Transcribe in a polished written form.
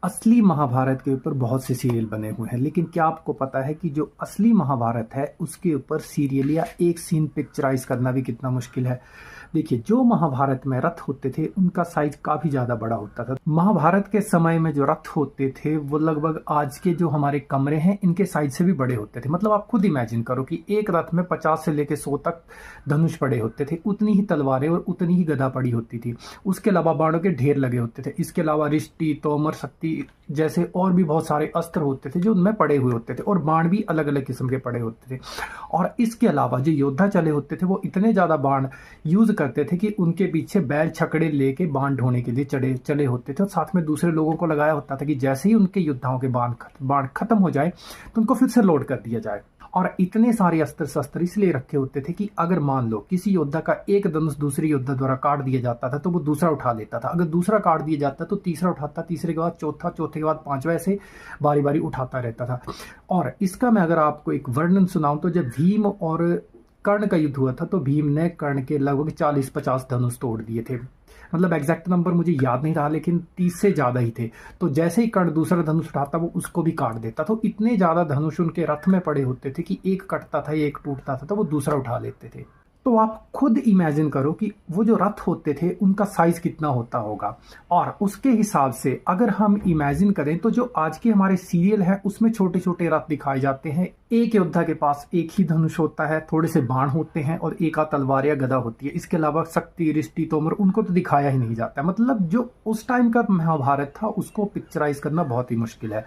असली महाभारत के ऊपर बहुत से सीरियल बने हुए हैं, लेकिन क्या आपको पता है कि जो असली महाभारत है उसके ऊपर सीरियल या एक सीन पिक्चराइज करना भी कितना मुश्किल है। देखिए, जो महाभारत में रथ होते थे उनका साइज काफी ज्यादा बड़ा होता था। महाभारत के समय में जो रथ होते थे वो लगभग आज के जो हमारे कमरे हैं इनके साइज से भी बड़े होते थे। मतलब आप खुद इमेजिन करो कि एक रथ में 50 से लेकर 100 तक धनुष पड़े होते थे, उतनी ही तलवारें और उतनी ही गदा पड़ी होती थी। उसके अलावा बाणों के ढेर लगे होते थे। इसके अलावा रिष्टि, तोमर, शक्ति जैसे और भी बहुत सारे अस्त्र होते थे जो उनमें पड़े हुए होते थे, और बाण भी अलग अलग किस्म के पड़े होते थे। और इसके अलावा जो योद्धा चले होते थे वो इतने ज्यादा बाण यूज करते थे कि उनके पीछे बैल छकड़े लेके बाण ढोने के लिए चले होते थे, और साथ में दूसरे लोगों को लगाया होता था कि जैसे ही उनके योद्धाओं के बाण खत्म हो जाए तो उनको फिर से लोड कर दिया जाए। और इतने सारे अस्त्र शस्त्र इसलिए रखे होते थे कि अगर मान लो किसी योद्धा का एक धनुष दूसरे योद्धा द्वारा काट दिया जाता था तो वो दूसरा उठा लेता था, अगर दूसरा काट दिया जाता तो तीसरा उठाता, तीसरे के बाद चौथा, चौथे के बाद पांचवा, ऐसे बारी बारी उठाता रहता था। और इसका मैं अगर आपको एक वर्णन सुनाऊं तो जब भीम और कर्ण का युद्ध हुआ था तो भीम ने कर्ण के लगभग 40-50 धनुष तोड़ दिए थे। मतलब एग्जैक्ट नंबर मुझे याद नहीं रहा, लेकिन 30 से ज्यादा ही थे। तो जैसे ही कर्ण दूसरा धनुष उठाता वो उसको भी काट देता। तो इतने ज्यादा धनुष उनके रथ में पड़े होते थे कि एक कटता था, एक टूटता था तो वो दूसरा उठा लेते थे। तो आप खुद इमेजिन करो कि वो जो रथ होते थे उनका साइज कितना होता होगा। और उसके हिसाब से अगर हम इमेजिन करें तो जो आज के हमारे सीरियल है उसमें छोटे छोटे रथ दिखाए जाते हैं। एक योद्धा के पास एक ही धनुष होता है, थोड़े से बाण होते हैं और एक आध तलवार या गदा होती है। इसके अलावा शक्ति, रिष्टि, तोमर उनको तो दिखाया ही नहीं जाता। मतलब जो उस टाइम का महाभारत था उसको पिक्चराइज करना बहुत ही मुश्किल है।